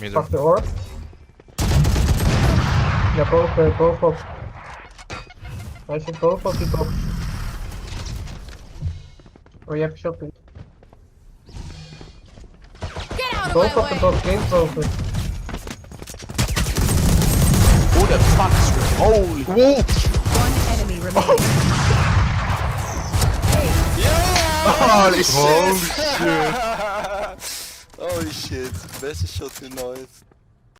Middle. Fuck the orb. Ja, both op. Hij zit boven op die box. Oh, je hebt shopping. Get out of Boven my op de way! box, linksboven. Who the fuck is holy? One enemy remaining. Holy shit! Holy shit. Holy shit, beste shot in nooit.